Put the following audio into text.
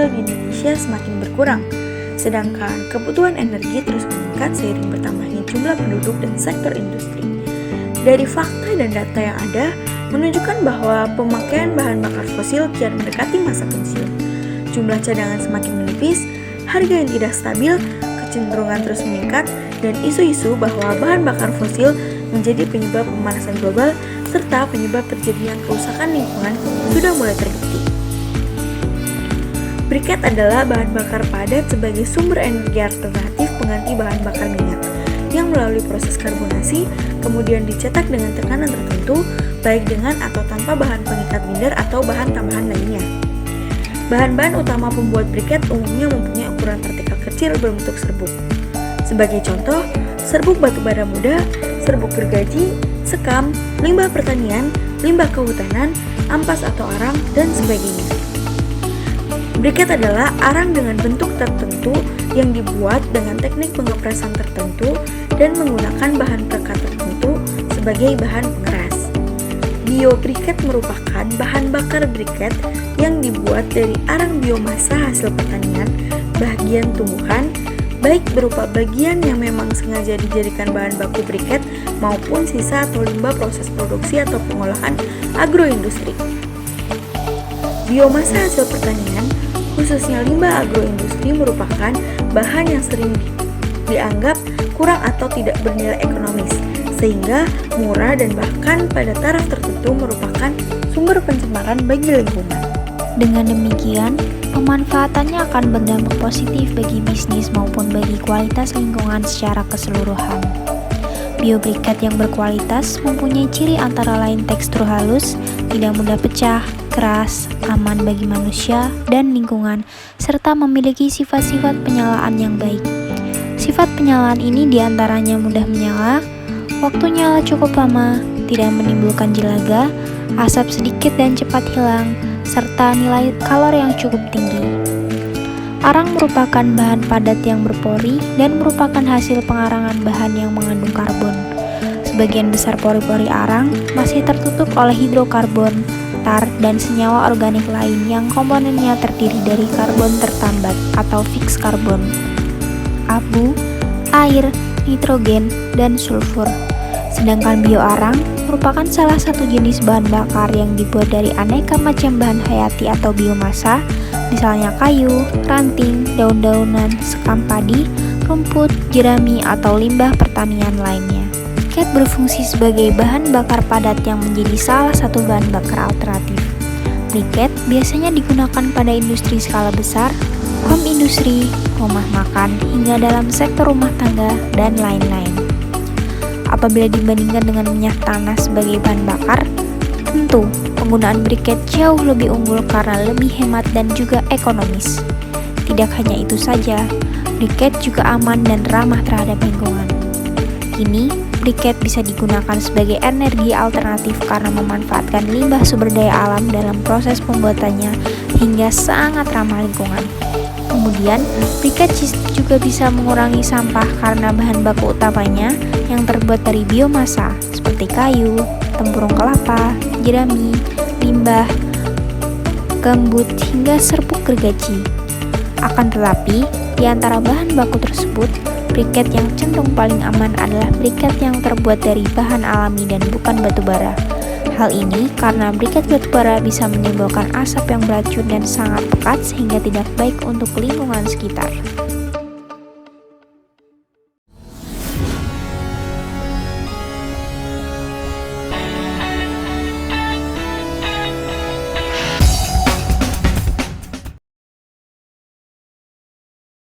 fosil di Indonesia semakin berkurang, sedangkan kebutuhan energi terus meningkat seiring bertambahnya jumlah penduduk dan sektor industri. Dari fakta dan data yang ada, menunjukkan bahwa pemakaian bahan bakar fosil kian mendekati masa pensiun. Jumlah cadangan semakin menipis, harga yang tidak stabil, kecenderungan terus meningkat, dan isu-isu bahwa bahan bakar fosil menjadi penyebab pemanasan global serta penyebab terjadinya kerusakan lingkungan sudah mulai terbukti. Briket adalah bahan bakar padat sebagai sumber energi alternatif pengganti bahan bakar minyak yang melalui proses karbonasi kemudian dicetak dengan tekanan tertentu, baik dengan atau tanpa bahan pengikat binder atau bahan tambahan lainnya. Bahan-bahan utama pembuat briket umumnya mempunyai ukuran partikel kecil berbentuk serbuk. Sebagai contoh, serbuk batu bara muda, serbuk gergaji, sekam, limbah pertanian, limbah kehutanan, ampas atau arang, dan sebagainya. Briket adalah arang dengan bentuk tertentu yang dibuat dengan teknik pengepresan tertentu dan menggunakan bahan perekat tertentu sebagai bahan pengeras. Biobriket merupakan bahan bakar briket yang dibuat dari arang biomasa hasil pertanian, bagian tumbuhan, baik berupa bagian yang memang sengaja dijadikan bahan baku briket maupun sisa atau limbah proses produksi atau pengolahan agroindustri. Biomasa hasil pertanian, khususnya limbah agroindustri, merupakan bahan yang sering dianggap kurang atau tidak bernilai ekonomis, sehingga murah dan bahkan pada taraf tertentu merupakan sumber pencemaran bagi lingkungan. Dengan demikian, pemanfaatannya akan berdampak positif bagi bisnis maupun bagi kualitas lingkungan secara keseluruhan. Biobriket yang berkualitas mempunyai ciri antara lain tekstur halus, tidak mudah pecah, keras, aman bagi manusia dan lingkungan, serta memiliki sifat-sifat penyalaan yang baik. Sifat penyalaan ini diantaranya mudah menyala, waktu nyala cukup lama, tidak menimbulkan jelaga, asap sedikit dan cepat hilang, serta nilai kalori yang cukup tinggi. Arang merupakan bahan padat yang berpori dan merupakan hasil pengarangan bahan yang mengandung karbon. Sebagian besar pori-pori arang masih tertutup oleh hidrokarbon, tar, dan senyawa organik lain yang komponennya terdiri dari karbon tertambat atau fix karbon, abu, air, nitrogen, dan sulfur. Sedangkan bioarang merupakan salah satu jenis bahan bakar yang dibuat dari aneka macam bahan hayati atau biomasa, misalnya kayu, ranting, daun-daunan, sekam padi, rumput, jerami, atau limbah pertanian lainnya. Briket berfungsi sebagai bahan bakar padat yang menjadi salah satu bahan bakar alternatif. Briket biasanya digunakan pada industri skala besar, home industry, rumah makan, hingga dalam sektor rumah tangga, dan lain-lain. Apabila dibandingkan dengan minyak tanah sebagai bahan bakar, tentu penggunaan briket jauh lebih unggul karena lebih hemat dan juga ekonomis. Tidak hanya itu saja, briket juga aman dan ramah terhadap lingkungan. Kini, briket bisa digunakan sebagai energi alternatif karena memanfaatkan limbah sumber daya alam dalam proses pembuatannya hingga sangat ramah lingkungan. Kemudian, briket juga bisa mengurangi sampah karena bahan baku utamanya yang terbuat dari biomasa seperti kayu, tempurung kelapa, jerami, limbah, gambut, hingga serbuk gergaji. Akan tetapi, di antara bahan baku tersebut, briket yang cenderung paling aman adalah briket yang terbuat dari bahan alami dan bukan batu bara. Hal ini karena briket batubara bisa menimbulkan asap yang beracun dan sangat pekat sehingga tidak baik untuk lingkungan sekitar.